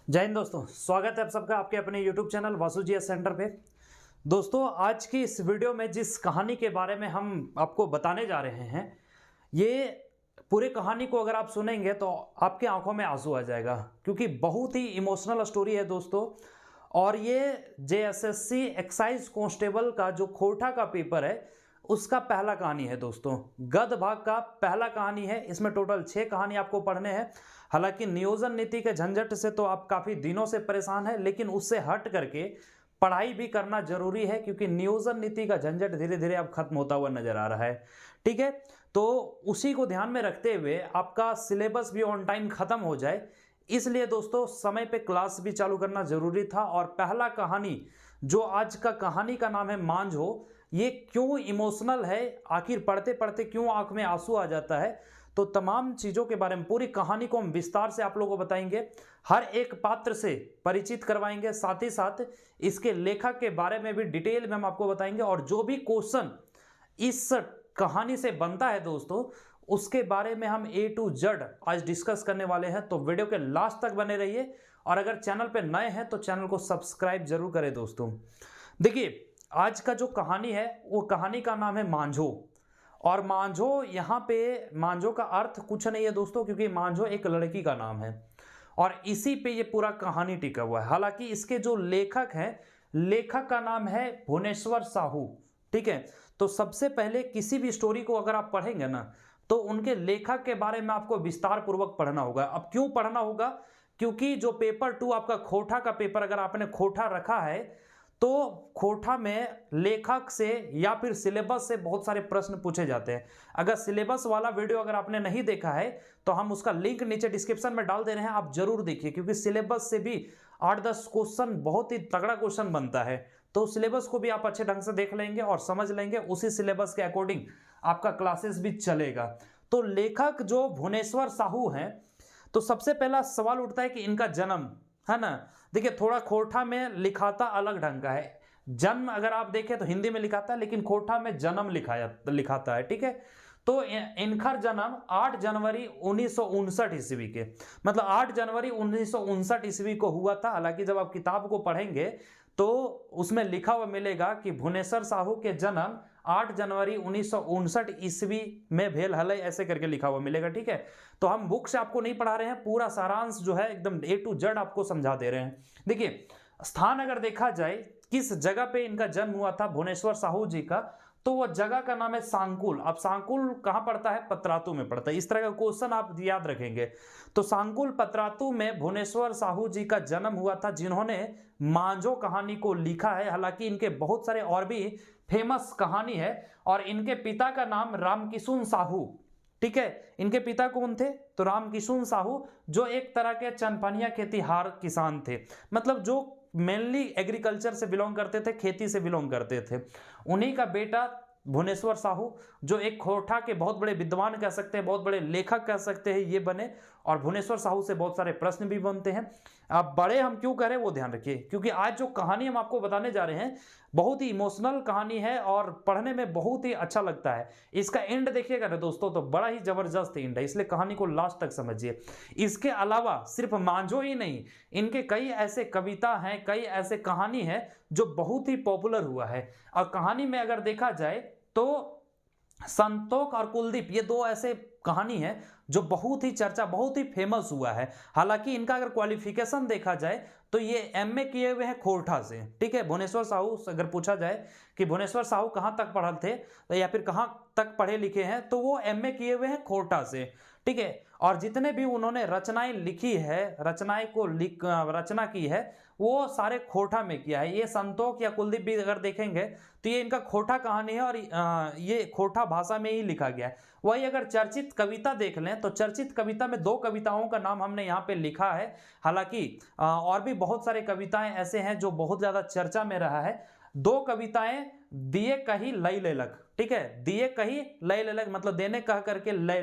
जय हिंद दोस्तों, स्वागत है आप सबका आपके अपने YouTube channel Vasu G S centre पे। दोस्तों, आज की इस वीडियो में जिस कहानी के बारे में हम आपको बताने जा रहे हैं, ये पूरी कहानी को अगर आप सुनेंगे तो आपके आंखों में आंसू आ जाएगा, क्योंकि बहुत ही इमोशनल स्टोरी है दोस्तों। और ये JSSC एक्साइज कांस्टेबल का जो खोटा का पेपर है उसका पहला कहानी है दोस्तों। गद भाग का पहला कहानी है। इसमें टोटल 6 कहानी आपको पढ़ने हैं। हालांकि नियोजन नीति के झंझट से तो आप काफी दिनों से परेशान है, लेकिन उससे हट करके पढ़ाई भी करना जरूरी है, क्योंकि नियोजन नीति का झंझट धीरे धीरे अब खत्म होता हुआ नजर आ रहा है। ठीक है, तो उसी को ध्यान में रखते हुए आपका सिलेबस भी ऑन टाइम खत्म हो जाए, इसलिए दोस्तों समय पे क्लास भी चालू करना जरूरी था। और पहला कहानी जो आज का कहानी का नाम है मांझो, ये क्यों इमोशनल है, आखिर पढ़ते पढ़ते क्यों आंख में आंसू आ जाता है, तो तमाम चीजों के बारे में पूरी कहानी को हम विस्तार से आप लोगों को बताएंगे। हर एक पात्र से परिचित करवाएंगे, साथ ही साथ इसके लेखक के बारे में भी डिटेल में हम आपको बताएंगे। और जो भी क्वेश्चन इस कहानी से बनता है दोस्तों, उसके बारे में हम A to Z आज डिस्कस करने वाले हैं। तो वीडियो के लास्ट तक बने रहिए, और अगर चैनल पे नए हैं तो चैनल को सब्सक्राइब जरूर करें दोस्तों। देखिए, आज का जो कहानी है वो कहानी का नाम है मांझो। और मांझो, यहाँ पे मांझो का अर्थ कुछ नहीं है दोस्तों, क्योंकि मांझो एक लड़की का नाम है और इसी पे ये पूरा कहानी टिका हुआ है। हालांकि इसके जो लेखक हैं, लेखक का नाम है भुवनेश्वर साहू। ठीक है, तो सबसे पहले किसी भी स्टोरी को अगर आप पढ़ेंगे ना, तो उनके लेखक के बारे में आपको विस्तार पूर्वक पढ़ना होगा। अब क्यों पढ़ना होगा? क्योंकि जो पेपर 2 आपका खोटा का पेपर अगर आपने खोटा रखा है, तो खोटा में लेखक से या फिर सिलेबस से बहुत सारे प्रश्न पूछे जाते हैं। अगर सिलेबस वाला वीडियो अगर आपने नहीं देखा है तो हम उसका लिंक नीचे डिस्क्रिप्शन में डाल दे रहे हैं, आप जरूर देखिए, क्योंकि सिलेबस से भी 8-10 क्वेश्चन, बहुत ही तगड़ा क्वेश्चन बनता है। तो सिलेबस को भी आप अच्छे ढंग से देख लेंगे और समझ लेंगे, उसी सिलेबस के अकॉर्डिंग आपका क्लासेस भी चलेगा। तो लेखक जो भुवनेश्वर साहू हैं, तो सबसे पहला सवाल उठता है कि इनका जन्म है ना। देखिए, थोड़ा खोटा में लिखाता अलग ढंग का है। जन्म अगर आप देखें तो हिंदी में लिखाता है, लेकिन खोटा में जन्म लिखाता है। ठीक है, तो इनका जन्म 8 जनवरी 1959 ईस्वी के, मतलब 8 जनवरी 1959 ईस्वी को हुआ था। हालांकि जब आप किताब को पढ़ेंगे तो उसमें लिखा हुआ मिलेगा कि भुवनेश्वर साहू के जन्म 8 जनवरी 1959 ईस्वी में भेल हलई, ऐसे करके लिखा हुआ मिलेगा। ठीक है, तो हम बुक से आपको नहीं पढ़ा रहे हैं, पूरा सारांश जो है एकदम A to Z आपको समझा दे रहे हैं। देखिए, स्थान अगर देखा जाए किस जगह पे इनका जन्म हुआ था भुवनेश्वर साहू जी का, तो वो जगह का नाम है सांकुल। अब सांकुल कहां पड़ता है? पतरातू में पड़ता है। इस तरह का क्वेश्चन आप याद रखेंगे। तो सांकुल पतरातू में भुवनेश्वर साहू जी का जन्म हुआ था, जिन्होंने मांझो कहानी को लिखा है। हालांकि इनके बहुत सारे और भी फेमस कहानी है। और इनके पिता का नाम रामकिशुन साहू। ठीक है, इनके पिता कौन थे? तो रामकिशुन साहू, जो एक तरह के चनपनिया खेतीहार किसान थे, मतलब जो मेनली एग्रीकल्चर से बिलोंग करते थे, खेती से बिलोंग करते थे। उन्हीं का बेटा भुवनेश्वर साहू, जो एक खोटा के बहुत बड़े विद्वान कह सकते हैं, बहुत बड़े लेखक कह सकते हैं, ये बने। और भुवनेश्वर साहू से बहुत सारे प्रश्न भी बनते हैं। अब बड़े हम क्यों करें वो ध्यान रखिए, क्योंकि आज जो कहानी हम आपको बताने जा रहे हैं बहुत ही इमोशनल कहानी है और पढ़ने में बहुत ही अच्छा लगता है। इसका एंड देखिएगा ना दोस्तों, तो बड़ा ही जबरदस्त एंड है, इसलिए कहानी को लास्ट तक समझिए। इसके अलावा सिर्फ मांझो ही नहीं, इनके कई ऐसे कविता हैं, कई ऐसे कहानी है जो बहुत ही पॉपुलर हुआ है। और कहानी में अगर देखा जाए तो संतोष और कुलदीप, ये दो ऐसे कहानी है जो बहुत ही चर्चा, बहुत ही फेमस हुआ है। हालांकि इनका अगर क्वालिफिकेशन देखा जाए तो ये MA किए हुए हैं खोरठा से। ठीक है, भुवनेश्वर साहू से अगर पूछा जाए कि भुवनेश्वर साहू कहां तक पढ़े थे या फिर कहां तक पढ़े लिखे हैं, तो वो MA किए हुए हैं खोरठा से। ठीक है, और जितने भी उन्होंने रचनाएं लिखी है, रचना की है, वो सारे खोटा में किया है। ये संतोष या कुलदीप भी अगर देखेंगे तो ये इनका खोटा कहानी है और ये खोटा भाषा में ही लिखा गया है। वही अगर चर्चित कविता देख लें तो चर्चित कविता में 2 कविताओं का नाम हमने यहाँ पे लिखा है। हालांकि और भी बहुत सारे कविताएं ऐसे हैं जो बहुत ज्यादा चर्चा में रहा है। 2 कविताएं, दिए कही लय लेलक। ठीक है, दिए कही लय लेलक मतलब देने कह करके ले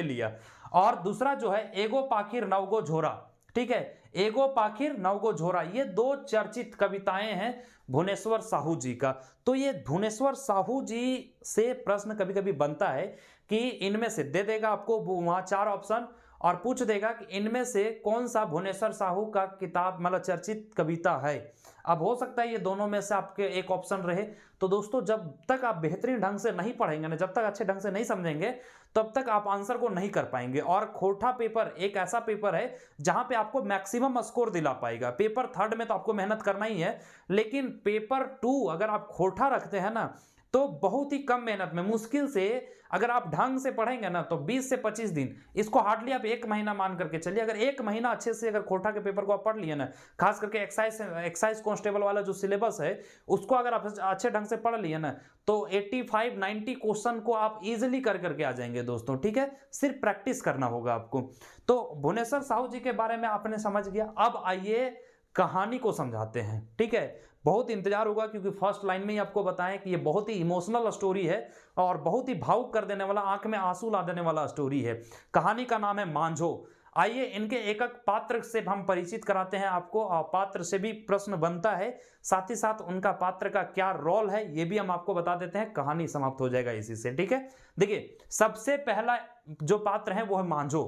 लिया। और दूसरा जो है एगो पाखिर नवगो झोरा। ठीक है, एगो पाखिर नवगो झोरा, ये 2 चर्चित कविताएं हैं भुवनेश्वर साहू जी का। तो ये भुवनेश्वर साहू जी से प्रश्न कभी कभी बनता है कि इनमें से दे देगा आपको वहां 4 ऑप्शन, और पूछ देगा कि इनमें से कौन सा भुवनेश्वर साहू का किताब मतलब चर्चित कविता है। अब हो सकता है ये दोनों में से आपके एक ऑप्शन रहे। तो दोस्तों जब तक आप बेहतरीन ढंग से नहीं पढ़ेंगे ना, जब तक अच्छे ढंग से नहीं समझेंगे, तब तक आप आंसर को नहीं कर पाएंगे। और खोटा पेपर एक ऐसा पेपर है जहां पे आपको मैक्सिमम स्कोर दिला पाएगा। पेपर थर्ड में तो आपको मेहनत करना ही है, लेकिन पेपर 2 अगर आप खोटा रखते हैं ना, तो बहुत ही कम मेहनत में, मुश्किल से अगर आप ढंग से पढ़ेंगे ना, तो 20 से 25 दिन, इसको हार्डली आप 1 महीना मान करके चलिए। अगर 1 महीना अच्छे से अगर खोटा के पेपर को आप पढ़ लिए ना, खास करके एक्साइज कांस्टेबल वाला जो सिलेबस है उसको अगर आप अच्छे ढंग से पढ़ लिए ना, तो 85-90 क्वेश्चन को आप इजिली कर करके आ जाएंगे दोस्तों। ठीक है, सिर्फ प्रैक्टिस करना होगा आपको। तो भुवनेश्वर साहू जी के बारे में आपने समझ गया। अब आइए कहानी को समझाते हैं। ठीक है, बहुत इंतजार होगा क्योंकि फर्स्ट लाइन में ही आपको बताएं कि ये बहुत ही इमोशनल स्टोरी है और बहुत ही भावुक कर देने वाला, आंख में आंसू ला देने वाला स्टोरी है। कहानी का नाम है मांझो। आइए इनके एक एक पात्र से हम परिचित कराते हैं आपको, और पात्र से भी प्रश्न बनता है, साथ ही साथ उनका पात्र का क्या रोल है ये भी हम आपको बता देते हैं। कहानी समाप्त हो जाएगा इसी से। ठीक है, देखिए सबसे पहला जो पात्र है वो है मांझो।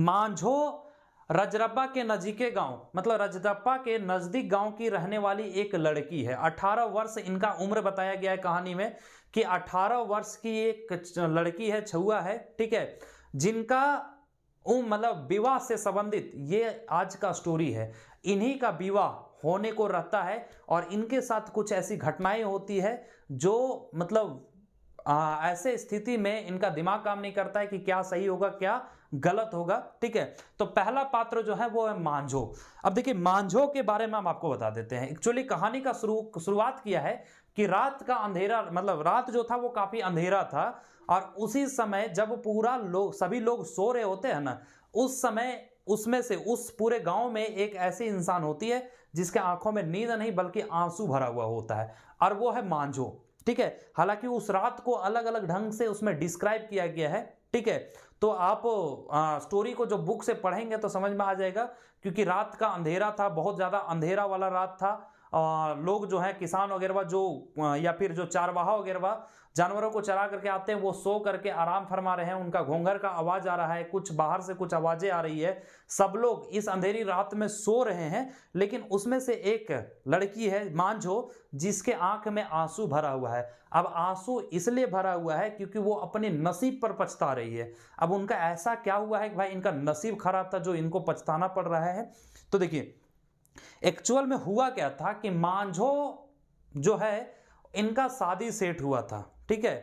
मांझो रजरप्पा के नजीके गांव, मतलब रजरप्पा के नजदीक गांव की रहने वाली एक लड़की है। 18 वर्ष इनका उम्र बताया गया है कहानी में कि 18 वर्ष की एक लड़की है, छुआ है। ठीक है, जिनका मतलब विवाह से संबंधित ये आज का स्टोरी है। इन्हीं का विवाह होने को रहता है और इनके साथ कुछ ऐसी घटनाएं होती है जो मतलब ऐसे स्थिति में इनका दिमाग काम नहीं करता है कि क्या सही होगा क्या गलत होगा। ठीक है, तो पहला पात्र जो है वो है मांझो। अब देखिए मांझो के बारे में हम आपको बता देते हैं। एक्चुअली कहानी का शुरुआत किया है कि रात का अंधेरा, मतलब रात जो था वो काफी अंधेरा था और उसी समय जब सभी लोग सो रहे होते हैं ना, उस समय उसमें से उस पूरे गांव में एक ऐसी इंसान होती है जिसके आंखों में नींद नहीं बल्कि आंसू भरा हुआ होता है, और वो है मांझो। ठीक है, हालांकि उस रात को अलग अलग ढंग से उसमें डिस्क्राइब किया गया है। ठीक है, तो आप स्टोरी को जो बुक से पढ़ेंगे तो समझ में आ जाएगा, क्योंकि रात का अंधेरा था, बहुत ज़्यादा अंधेरा वाला रात था। लोग जो है किसान वगैरह जो या फिर जो चारवाहा वगैरह जानवरों को चरा करके आते हैं, वो सो करके आराम फरमा रहे हैं। उनका घोंघर का आवाज आ रहा है, कुछ बाहर से कुछ आवाजें आ रही है। सब लोग इस अंधेरी रात में सो रहे हैं, लेकिन उसमें से एक लड़की है मांझो जिसके आंख में आंसू भरा हुआ है। अब आंसू इसलिए भरा हुआ है क्योंकि वो अपने नसीब पर पछता रही है। अब उनका ऐसा क्या हुआ है कि भाई इनका नसीब खराब था जो इनको पछताना पड़ रहा है। तो देखिए एक्चुअल में हुआ क्या था कि मांझो जो है इनका शादी सेट हुआ था। ठीक है,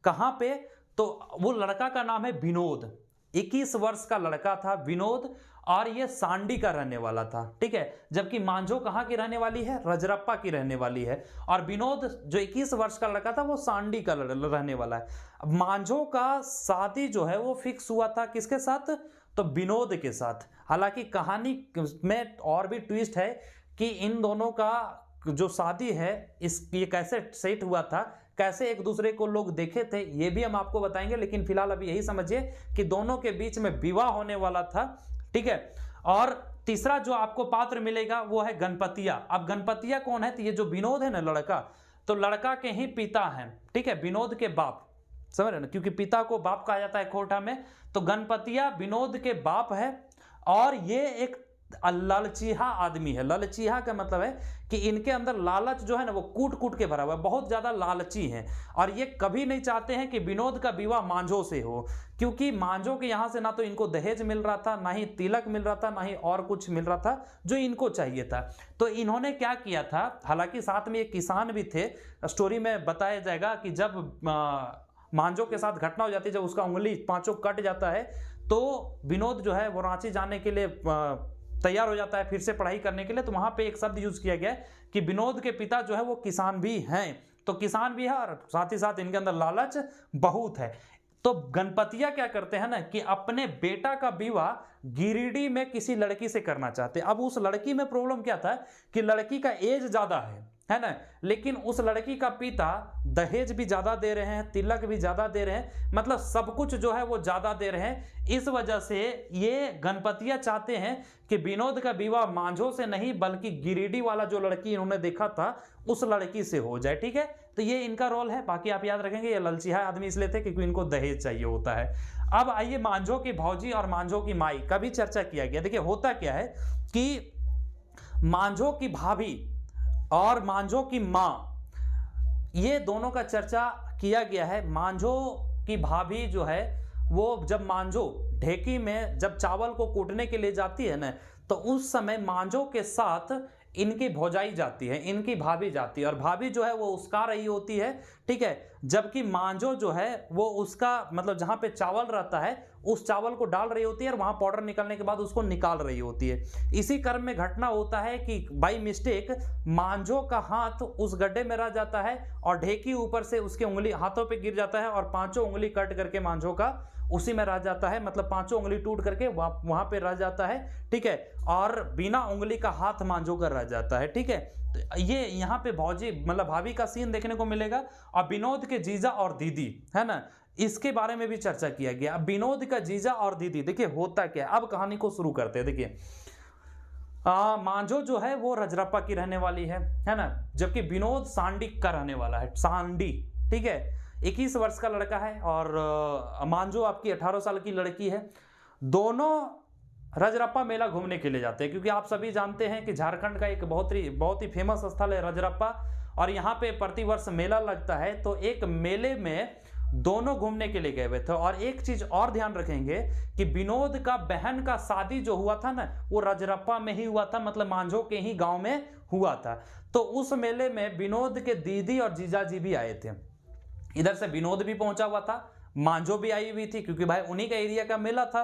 कहां पे, तो वो लड़का का नाम है विनोद। 21 वर्ष का लड़का था विनोद, और ये सांडी का रहने वाला था। ठीक है, जबकि मांझो कहां की रहने वाली है, रजरप्पा की रहने वाली है, और विनोद जो 21 वर्ष का लड़का था वो सांडी का रहने वाला है। अब मांझो का शादी जो है वो फिक्स हुआ था किसके साथ, तो विनोद के साथ। हालांकि कहानी में और भी ट्विस्ट है कि इन दोनों का जो शादी है ये कैसे सेट हुआ था, कैसे एक दूसरे को लोग देखे थे, ये भी हम आपको बताएंगे। लेकिन फिलहाल अभी यही समझिए कि दोनों के बीच में विवाह होने वाला था। ठीक है, और तीसरा जो आपको पात्र मिलेगा वो है गणपतिया। अब गणपतिया कौन है, तो ये जो विनोद है ना लड़का, तो लड़का के ही पिता हैं। ठीक है, विनोद के बाप, समझ रहे ना, क्योंकि पिता को बाप कहा जाता है खोटा में। तो गणपतिया विनोद के बाप है, और ये एक लालचीहा आदमी है। लालचीहा का मतलब है कि इनके अंदर लालच जो है ना वो कूट कूट के भरा हुआ है, बहुत ज्यादा लालची हैं। और ये कभी नहीं चाहते हैं कि विनोद का विवाह मांझो से हो, क्योंकि मांझो के यहां से ना तो इनको दहेज मिल रहा था, ना ही तिलक मिल रहा था, ना ही और कुछ मिल रहा था जो इनको चाहिए था। तो इन्होंने क्या किया था, हालांकि साथ में एक किसान भी थे, स्टोरी में बताया जाएगा कि जब मांझो के साथ घटना हो जाती है, जब उसका उंगली पांचों कट जाता है, तो विनोद जो है वो रांची जाने के लिए तैयार हो जाता है फिर से पढ़ाई करने के लिए। तो वहां पे एक शब्द यूज किया गया है कि विनोद के पिता जो है वो किसान भी हैं। तो किसान भी है और साथ ही साथ इनके अंदर लालच बहुत है। तो गणपतिया क्या करते हैं ना कि अपने बेटा का विवाह गिरिडीह में किसी लड़की से करना चाहते हैं। अब उस लड़की में प्रॉब्लम क्या था कि लड़की का एज ज्यादा है ना, लेकिन उस लड़की का पिता दहेज भी ज्यादा दे रहे हैं, तिलक भी ज्यादा दे रहे हैं, मतलब सब कुछ जो है वो ज्यादा दे रहे हैं। इस वजह से ये गणपतिया चाहते हैं कि विनोद का विवाह मांझो से नहीं बल्कि गिरिडीह वाला जो लड़की इन्होंने देखा था उस लड़की से हो जाए। ठीक है, तो ये इनका रोल है। बाकी आप याद रखेंगे ये ललचिहा आदमी इसलिए थे क्योंकि इनको दहेज चाहिए होता है। अब आइए मांझो की भौजी और मांझो की माई का भी चर्चा किया गया। देखिए होता क्या है कि मांझो की भाभी और मांझो की मां, ये दोनों का चर्चा किया गया है। मांझो की भाभी जो है वो जब मांझो ढेकी में जब चावल को कूटने के लिए जाती है ना, तो उस समय मांझो के साथ इनकी भौजाई जाती है, इनकी भाभी जाती है, और भाभी जो है वो उसका रही होती है, ठीक है। जबकि मांझो जो है वो उसका मतलब जहां पे चावल रहता है उस चावल को डाल रही होती है, और वहां पाउडर निकलने के बाद उसको निकाल रही होती है। इसी क्रम में घटना होता है कि बाई मिस्टेक मांझो का हाथ उस गड्ढे में रह जाता है और ढेकी ऊपर से उसके उंगली हाथों पे गिर जाता है, और पांचों उंगली कट करके मांझो का उसी में रह जाता है, मतलब पांचों उंगली टूट करके वहां पे रह जाता है, ठीक है। और बिना उंगली का हाथ मांझो का रह जाता है, ठीक है। तो ये यहाँ पे भौजी मतलब भाभी का सीन देखने को मिलेगा। और विनोद के जीजा और दीदी है ना, इसके बारे में भी चर्चा किया गया। अब विनोद का जीजा और दीदी, देखिए होता क्या है। अब कहानी को शुरू करते हैं। देखिए मांझो जो है वो रजरप्पा की रहने वाली है ना, जबकि विनोद सांडी का रहने वाला है, सांडी, ठीक है। 21 वर्ष का लड़का है और मांझो आपकी 18 साल की लड़की है। दोनों रजरप्पा मेला घूमने के लिए जाते हैं, क्योंकि आप सभी जानते हैं कि झारखंड का एक बहुत ही फेमस स्थल है रजरप्पा, और यहाँ पे प्रतिवर्ष मेला लगता है। तो एक मेले में दोनों घूमने के लिए गए हुए थे। और एक चीज और ध्यान रखेंगे कि विनोद का बहन का शादी जो हुआ था ना, वो रजरप्पा में ही हुआ था, मतलब मांझो के ही गांव में हुआ था। तो उस मेले में विनोद के दीदी और जीजाजी भी आए थे। इधर से विनोद भी पहुंचा हुआ था, मांझो भी आई हुई थी, क्योंकि भाई उन्हीं का एरिया का मेला था।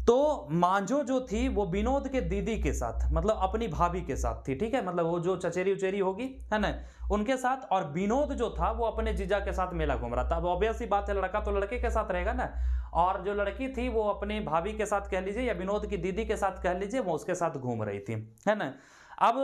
तो मांझो जो थी वो विनोद के दीदी के साथ, मतलब अपनी भाभी के साथ थी, ठीक है, मतलब वो जो चचेरी उचेरी होगी है ना, उनके साथ। और विनोद जो था वो अपने जीजा के साथ मेला घूम रहा था। अब ऑब्वियस सी बात है, लड़का तो लड़के के साथ रहेगा ना, और जो लड़की थी वो अपनी भाभी के साथ कह लीजिए या विनोद की दीदी के साथ कह लीजिए, वो उसके साथ घूम रही थी, है ना। अब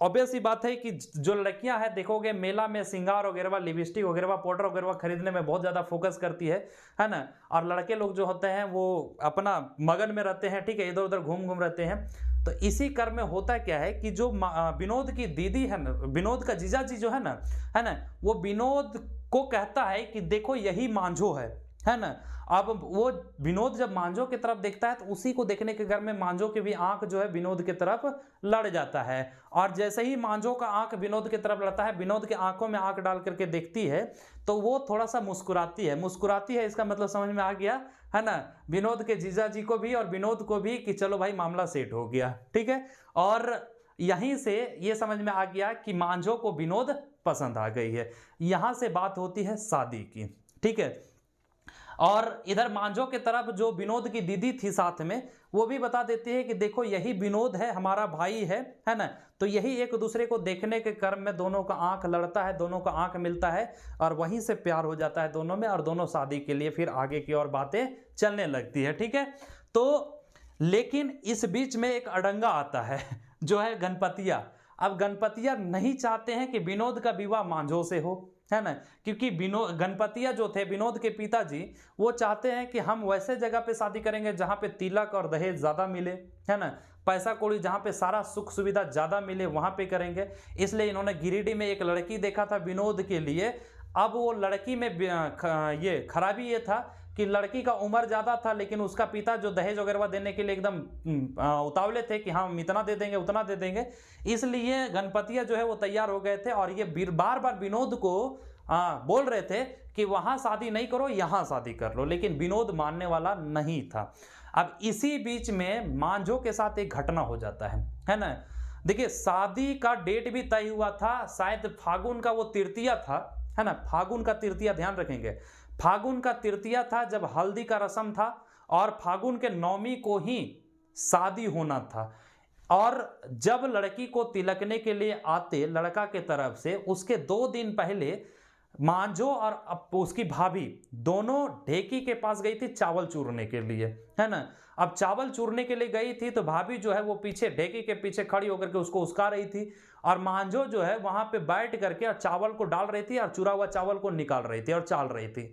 ऑब्वियस सी बात है कि जो लड़कियां हैं, देखोगे मेला में सिंगार वगैरह, लिपस्टिक वगैरह, पाउडर वगैरह खरीदने में बहुत ज्यादा फोकस करती है ना। और लड़के लोग जो होते हैं वो अपना मगन में रहते हैं, ठीक है, इधर उधर घूम घूम रहते हैं। तो इसी क्रम में होता क्या है कि जो विनोद की दीदी है ना, विनोद का जीजाजी जो है ना, वो विनोद को कहता है कि देखो यही मांझो है ना। अब वो विनोद जब मांझो की तरफ देखता है तो उसी को देखने के घर में मांझो की भी आंख जो है विनोद की तरफ लड़ जाता है। और जैसे ही मांझो का आंख विनोद की तरफ लड़ता है, विनोद के आंखों में आंख डाल करके देखती है, तो वो थोड़ा सा मुस्कुराती है। इसका मतलब समझ में आ गया है ना, विनोद के जीजाजी को भी और विनोद को भी, कि चलो भाई मामला सेट हो गया, ठीक है। और यहीं से ये समझ में आ गया कि मांझो को विनोद पसंद आ गई है। यहां से बात होती है शादी की, ठीक है। और इधर मांझो के तरफ जो विनोद की दीदी थी साथ में, वो भी बता देती है कि देखो यही विनोद है, हमारा भाई है ना। तो यही एक दूसरे को देखने के क्रम में दोनों का आंख लड़ता है, दोनों का आंख मिलता है, और वहीं से प्यार हो जाता है दोनों में, और दोनों शादी के लिए फिर आगे की और बातें चलने लगती है, ठीक है। तो लेकिन इस बीच में एक अड़ंगा आता है जो है गणपतिया। अब गणपतिया नहीं चाहते हैं कि विनोद का विवाह मांझो से हो, है ना, क्योंकि विनोद गणपतिया जो थे विनोद के पिताजी, वो चाहते हैं कि हम वैसे जगह पे शादी करेंगे जहां पे तिलक और दहेज ज्यादा मिले, है ना, पैसा कौड़ी जहां पे सारा सुख सुविधा ज्यादा मिले, वहां पे करेंगे। इसलिए इन्होंने गिरिडीह में एक लड़की देखा था विनोद के लिए। अब वो लड़की में ये खराबी ये था कि लड़की का उम्र ज्यादा था, लेकिन उसका पिता जो दहेज वगैरह देने के लिए एकदम उतावले थे कि हम इतना दे देंगे उतना दे देंगे। इसलिए गणपतिया जो है वो तैयार हो गए थे, और ये बार बार विनोद को बोल रहे थे कि वहां शादी नहीं करो, यहां शादी कर लो, लेकिन विनोद मानने वाला नहीं था। अब इसी बीच में मांझो के साथ एक घटना हो जाता है ना। देखिए शादी का डेट भी तय हुआ था, शायद फागुन का वो तृतीया था, है ना, फागुन का तृतीया, ध्यान रखेंगे, फागुन का तृतीया था जब हल्दी का रस्म था, और फागुन के 9वीं को ही शादी होना था। और जब लड़की को तिलकने के लिए आते लड़का के तरफ से, उसके 2 दिन पहले मांझो और उसकी भाभी दोनों ढेकी के पास गई थी चावल चूरने के लिए, है ना। अब चावल चूरने के लिए गई थी तो भाभी जो है वो पीछे ढेकी के पीछे खड़ी होकर के उसको उसका रही थी, और मांझो जो है वहां पे बैठ करके और चावल को डाल रही थी, और चुरा हुआ चावल को निकाल रही थी और चाल रही थी।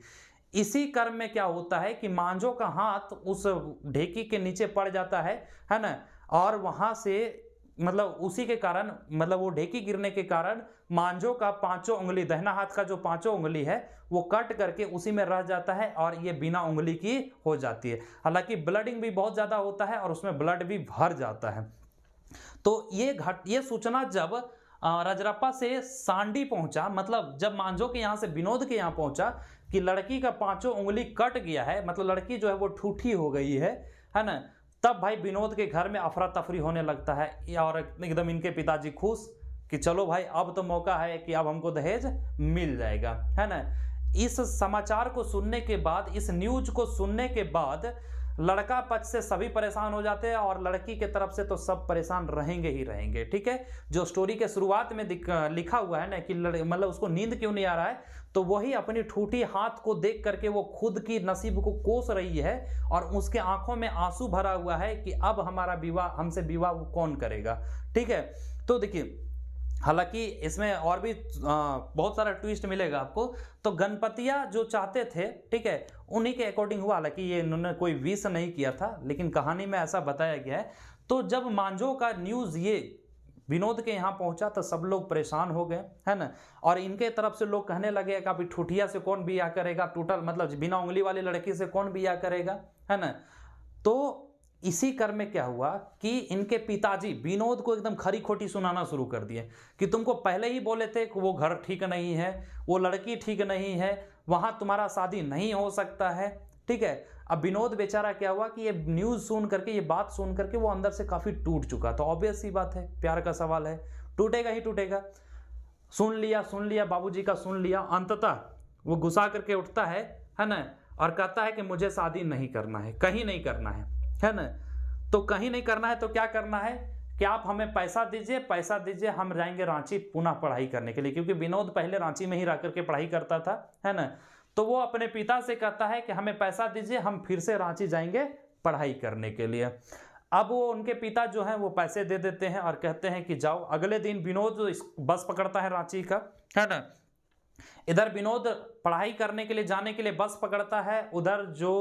इसी क्रम में क्या होता है कि मांझो का हाथ उस ढेकी के नीचे पड़ जाता है ना, और वहां से मतलब उसी के कारण, मतलब वो ढेकी गिरने के कारण मांझो का पांचों उंगली, दाहिना हाथ का जो पांचों उंगली है वो कट करके उसी में रह जाता है और ये बिना उंगली की हो जाती है। हालांकि ब्लडिंग भी बहुत ज्यादा होता है और उसमें ब्लड भी भर जाता है। तो ये सूचना जब रजरप्पा से सांडी पहुंचा, मतलब जब मांझो के यहां से विनोद के यहां पहुंचा कि लड़की का पांचों उंगली कट गया है, मतलब लड़की जो है वो ठूठी हो गई है ना, तब भाई विनोद के घर में अफरा तफरी होने लगता है और एकदम इनके पिताजी खुश कि चलो भाई अब तो मौका है कि अब हमको दहेज मिल जाएगा, है ना। इस समाचार को सुनने के बाद, इस न्यूज को सुनने के बाद लड़का पक्ष से सभी परेशान हो जाते हैं और लड़की के तरफ से तो सब परेशान रहेंगे ही रहेंगे। ठीक है, जो स्टोरी के शुरुआत में लिखा हुआ है ना कि मतलब उसको नींद क्यों नहीं आ रहा है, तो वही अपनी ठूठी हाथ को देख करके वो खुद की नसीब को कोस रही है और उसके आंखों में आंसू भरा हुआ है कि अब हमारा विवाह, हमसे विवाह कौन करेगा। ठीक है, तो देखिए हालांकि इसमें और भी बहुत सारा ट्विस्ट मिलेगा आपको। तो गणपतिया जो चाहते थे, ठीक है, उन्हीं के अकॉर्डिंग हुआ। हालांकि ये इन्होंने कोई विश नहीं किया था, लेकिन कहानी में ऐसा बताया गया है। तो जब मांझो का न्यूज ये विनोद के यहाँ पहुंचा तो सब लोग परेशान हो गए, है ना। और इनके तरफ से लोग कहने लगे कि अभी ठुठिया से कौन बिया करेगा, टोटल मतलब बिना उंगली वाली लड़की से कौन बिया करेगा, है ना। तो इसी क्रम में क्या हुआ कि इनके पिताजी विनोद को एकदम खरी खोटी सुनाना शुरू कर दिए कि तुमको पहले ही बोले थे कि वो घर ठीक नहीं है, वो लड़की ठीक नहीं है, वहां तुम्हारा शादी नहीं हो सकता है। ठीक है, अब विनोद बेचारा क्या हुआ कि ये न्यूज सुन करके, ये बात सुन करके वो अंदर से काफी टूट चुका था। ऑब्वियस सी बात है, प्यार का सवाल है, टूटेगा ही टूटेगा। सुन लिया बाबूजी का, सुन लिया। अंततः वो गुस्सा करके उठता है ना, और कहता है कि मुझे शादी नहीं करना है, कहीं नहीं करना है ना। तो कहीं नहीं करना है तो क्या करना है कि आप हमें पैसा दीजिए, हम जाएंगे रांची पुनः पढ़ाई करने के लिए, क्योंकि विनोद पहले रांची में ही रह करके पढ़ाई करता था, है ना। तो वो अपने पिता से कहता है कि हमें पैसा दीजिए, हम फिर से रांची जाएंगे पढ़ाई करने के लिए। अब वो उनके पिता जो हैं वो पैसे दे देते हैं और कहते हैं कि जाओ। अगले दिन विनोद बस पकड़ता है रांची का, है ना। इधर विनोद पढ़ाई करने के लिए जाने के लिए बस पकड़ता है, उधर जो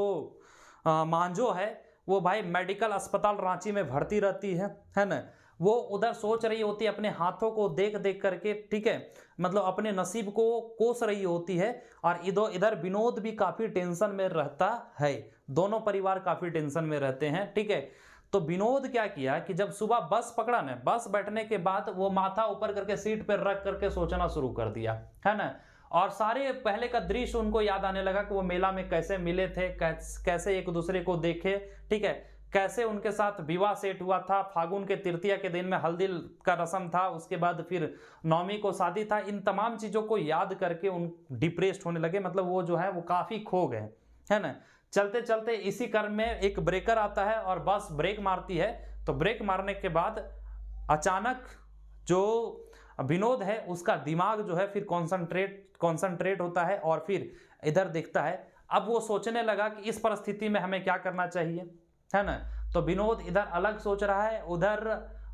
मांझो है वो भाई मेडिकल अस्पताल रांची में भर्ती रहती है ना। वो उधर सोच रही होती है अपने हाथों को देख देख करके, ठीक है, मतलब अपने नसीब को कोस रही होती है। और इधर विनोद भी काफी टेंशन में रहता है, दोनों परिवार काफी टेंशन में रहते हैं। ठीक है, तो विनोद क्या किया कि जब सुबह बस पकड़ा ना, बस बैठने के बाद वो माथा ऊपर करके सीट पर रख करके सोचना शुरू कर दिया, है ना। और सारे पहले का दृश्य उनको याद आने लगा कि वो मेला में कैसे मिले थे, कैसे एक दूसरे को देखे, ठीक है, कैसे उनके साथ विवाह सेट हुआ था, फागुन के तृतीया के दिन में हल्दी का रस्म था, उसके बाद फिर नौमी को शादी था। इन तमाम चीजों को याद करके उन डिप्रेस्ड होने लगे, मतलब वो जो है वो काफी खो गए, है ना। चलते चलते इसी क्रम में एक ब्रेकर आता है और बस ब्रेक मारती है। तो ब्रेक मारने के बाद अचानक जो विनोद है उसका दिमाग जो है फिर कॉन्सेंट्रेट होता है और फिर इधर देखता है। अब वो सोचने लगा कि इस परिस्थिति में हमें क्या करना चाहिए, है ना। तो विनोद इधर अलग सोच रहा है, उधर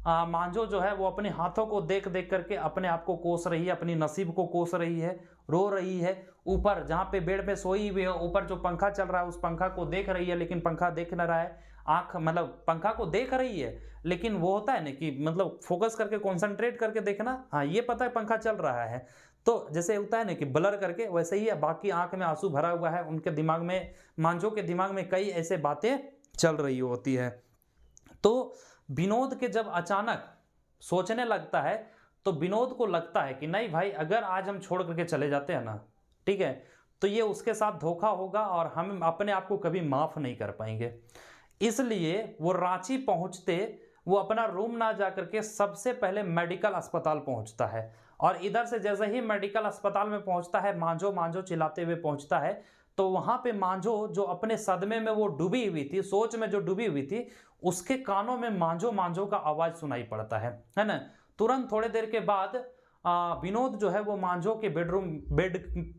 मांझो जो है वो अपने हाथों को देख देख करके अपने आप को कोस रही है, अपनी नसीब को कोस रही है, रो रही है। ऊपर जहाँ पे बेड पे सोई हुई है, ऊपर जो पंखा चल रहा है उस पंखा को देख रही है, लेकिन पंखा देख न रहा है। आंख मतलब पंखा को देख रही है, लेकिन वो होता है ना कि मतलब फोकस करके कॉन्सेंट्रेट करके देखना, हाँ ये पता है पंखा चल रहा है, तो जैसे होता है ना कि ब्लर करके, वैसे ही है। बाकी आंख में आंसू भरा हुआ है, उनके दिमाग में, मांझो के दिमाग में कई ऐसे बातें चल रही होती है। तो विनोद के जब अचानक सोचने लगता है तो विनोद को लगता है कि नहीं भाई, अगर आज हम छोड़ करके चले जाते हैं ना, ठीक है, तो ये उसके साथ धोखा होगा और हम अपने आप को कभी माफ नहीं कर पाएंगे। इसलिए वो रांची पहुंचते वो अपना रूम ना जा करके सबसे पहले मेडिकल अस्पताल पहुंचता है। और इधर से जैसे ही मेडिकल अस्पताल में पहुंचता है, मांझो मांझो चिल्लाते हुए पहुंचता है। तो वहां पे मांझो जो अपने सदमे में वो डूबी हुई थी, सोच में जो डूबी हुई थी, उसके कानों में मांझो मांझो का आवाज सुनाई पड़ता है ना। तुरंत थोड़े देर के बाद विनोद जो है वो मांझो के बेड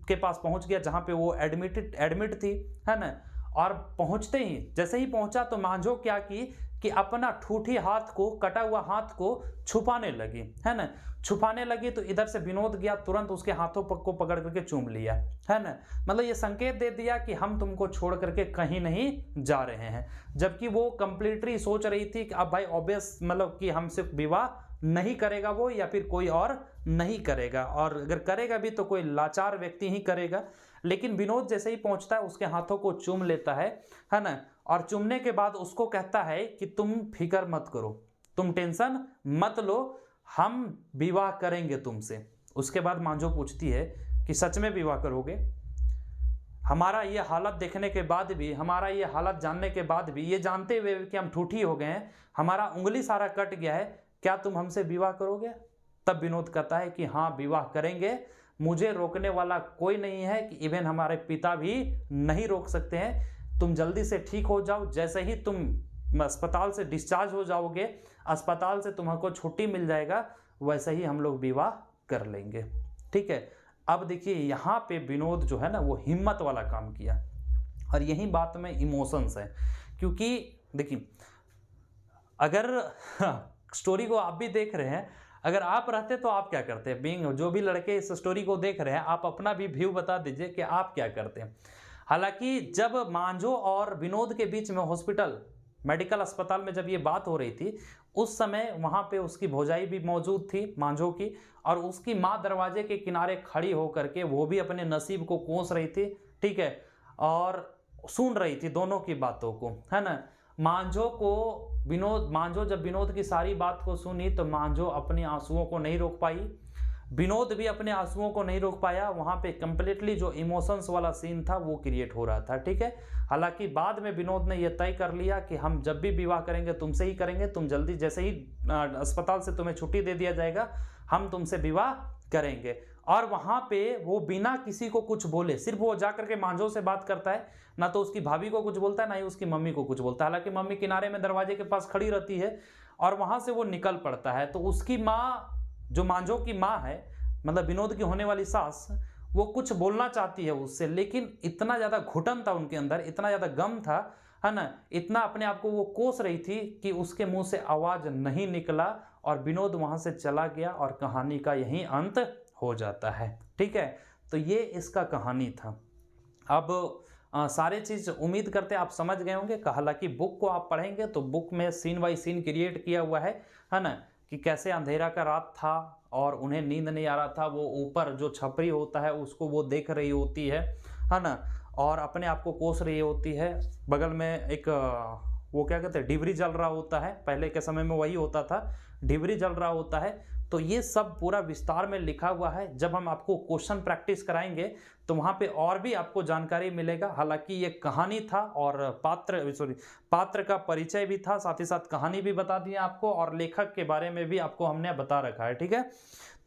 के पास पहुंच गया जहां पे वो एडमिट थी, है ना। और पहुंचते ही, जैसे ही पहुंचा तो मांझो क्या की कि अपना ठूठी हाथ को, कटा हुआ हाथ को छुपाने लगी, है ना। छुपाने लगी तो इधर से विनोद गया, तुरंत उसके हाथों को पकड़ करके चूम लिया, है ना। मतलब ये संकेत दे दिया कि हम तुमको छोड़ करके कहीं नहीं जा रहे हैं। जबकि वो कंप्लीटली सोच रही थी कि अब भाई ऑब्वियस, मतलब कि हमसे विवाह नहीं करेगा वो, या फिर कोई और नहीं करेगा, और अगर करेगा भी तो कोई लाचार व्यक्ति ही करेगा। लेकिन विनोद जैसे ही पहुंचता है उसके हाथों को चूम लेता है ना। और चूमने के बाद उसको कहता है कि तुम फिक्र मत करो, तुम टेंशन मत लो, हम विवाह करेंगे तुमसे। उसके बाद मांझो पूछती है कि सच में विवाह करोगे? हमारा ये हालत देखने के बाद भी, हमारा ये हालत जानने के बाद भी, ये जानते हुए कि हम ठूठी हो गए हैं, हमारा उंगली सारा कट गया है, क्या तुम हमसे विवाह करोगे? तब विनोद कहता है कि हाँ विवाह करेंगे, मुझे रोकने वाला कोई नहीं है, कि इवन हमारे पिता भी नहीं रोक सकते हैं। तुम जल्दी से ठीक हो जाओ, जैसे ही तुम अस्पताल से डिस्चार्ज हो जाओगे, अस्पताल से तुमको छुट्टी मिल जाएगा, वैसे ही हम लोग विवाह कर लेंगे, ठीक है। अब देखिए यहाँ पे विनोद जो है ना वो हिम्मत वाला काम किया, और यही बात में इमोशंस है। क्योंकि देखिए अगर स्टोरी को आप भी देख रहे हैं, अगर आप रहते तो आप क्या करते? बीइंग जो भी लड़के इस स्टोरी को देख रहे हैं, आप अपना भी व्यू बता दीजिए कि आप क्या करते हैं। हालांकि जब मांझो और विनोद के बीच में हॉस्पिटल, मेडिकल अस्पताल में जब ये बात हो रही थी, उस समय वहां पे उसकी भौजाई भी मौजूद थी मांझो की, और उसकी माँ दरवाजे के किनारे खड़ी होकर के वो भी अपने नसीब को कोस रही थी, ठीक है, और सुन रही थी दोनों की बातों को, है ना। मांझो जब विनोद की सारी बात को सुनी तो मांझो अपने आंसुओं को नहीं रोक पाई, विनोद भी अपने आंसुओं को नहीं रोक पाया। वहां पे कंप्लीटली जो इमोशंस वाला सीन था वो क्रिएट हो रहा था, ठीक है। हालांकि बाद में विनोद ने यह तय कर लिया कि हम जब भी विवाह करेंगे तुमसे ही करेंगे, तुम जल्दी जैसे ही अस्पताल से तुम्हें छुट्टी दे दिया जाएगा, हम तुमसे विवाह करेंगे। और वहां पे वो बिना किसी को कुछ बोले, सिर्फ वो जाकर के मांझो से बात करता है, ना तो उसकी भाभी को कुछ बोलता है, ना ही उसकी मम्मी को कुछ बोलता है। हालांकि मम्मी किनारे में दरवाजे के पास खड़ी रहती है, और वहां से वो निकल पड़ता है। तो उसकी माँ, जो मांझो की माँ है, मतलब विनोद की होने वाली सास, वो कुछ बोलना चाहती है उससे, लेकिन इतना ज्यादा घुटन था उनके अंदर, इतना ज्यादा गम था, है ना, इतना अपने आप को वो कोस रही थी कि उसके मुंह से आवाज नहीं निकला, और विनोद वहां से चला गया, और कहानी का यही अंत हो जाता है, ठीक है। तो ये इसका कहानी था। अब सारे चीज उम्मीद करते हैं आप समझ गए होंगे। हालांकि बुक को आप पढ़ेंगे तो बुक में सीन बाय सीन क्रिएट किया हुआ है ना, कि कैसे अंधेरा का रात था और उन्हें नींद नहीं आ रहा था, वो ऊपर जो छपरी होता है उसको वो देख रही होती है ना, और अपने आप को कोस रही होती है। बगल में एक वो क्या कहते हैं, डिबरी जल रहा होता है, पहले के समय में वही होता था, डिबरी जल रहा होता है। तो ये सब पूरा विस्तार में लिखा हुआ है। जब हम आपको क्वेश्चन प्रैक्टिस कराएंगे तो वहाँ पे और भी आपको जानकारी मिलेगा। हालांकि ये कहानी था, और पात्र का परिचय भी था, साथ ही साथ कहानी भी बता दी आपको, और लेखक के बारे में भी आपको हमने बता रखा है, ठीक है।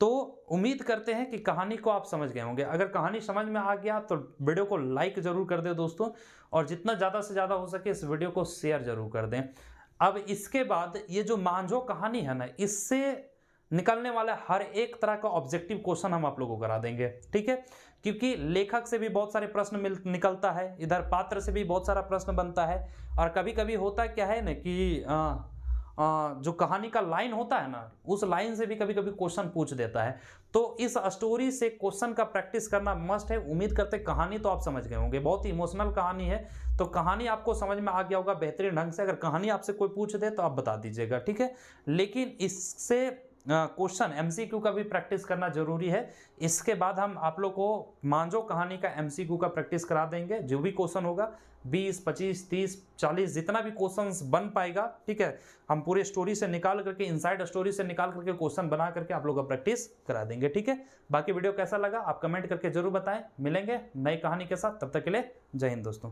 तो उम्मीद करते हैं कि कहानी को आप समझ गए होंगे। अगर कहानी समझ में आ गया तो वीडियो को लाइक जरूर कर दे दोस्तों, और जितना ज़्यादा से ज़्यादा हो सके इस वीडियो को शेयर जरूर कर दें। अब इसके बाद ये जो मांझो कहानी है ना, इससे निकलने वाला हर एक तरह का ऑब्जेक्टिव क्वेश्चन हम आप लोगों को करा देंगे, ठीक है। क्योंकि लेखक से भी बहुत सारे प्रश्न निकलता है, इधर पात्र से भी बहुत सारा प्रश्न बनता है, और कभी कभी होता क्या है ना कि जो कहानी का लाइन होता है ना, उस लाइन से भी कभी कभी क्वेश्चन पूछ देता है। तो इस स्टोरी से क्वेश्चन का प्रैक्टिस करना मस्ट है। उम्मीद करते कहानी तो आप समझ गए होंगे, बहुत ही इमोशनल कहानी है, तो कहानी आपको समझ में आ गया होगा बेहतरीन ढंग से। अगर कहानी आपसे कोई पूछ दे तो आप बता दीजिएगा, ठीक है। लेकिन इससे क्वेश्चन MCQ का भी प्रैक्टिस करना जरूरी है। इसके बाद हम आप लोग को मांझो कहानी का MCQ का प्रैक्टिस करा देंगे। जो भी क्वेश्चन होगा 20, 25, 30, 40 जितना भी क्वेश्चंस बन पाएगा, ठीक है, हम पूरे स्टोरी से निकाल करके, इनसाइड स्टोरी से निकाल करके क्वेश्चन बना करके आप लोग का प्रैक्टिस करा देंगे, ठीक है। बाकी वीडियो कैसा लगा आप कमेंट करके जरूर बताएं। मिलेंगे नई कहानी के साथ, तब तक के लिए जय हिंद दोस्तों।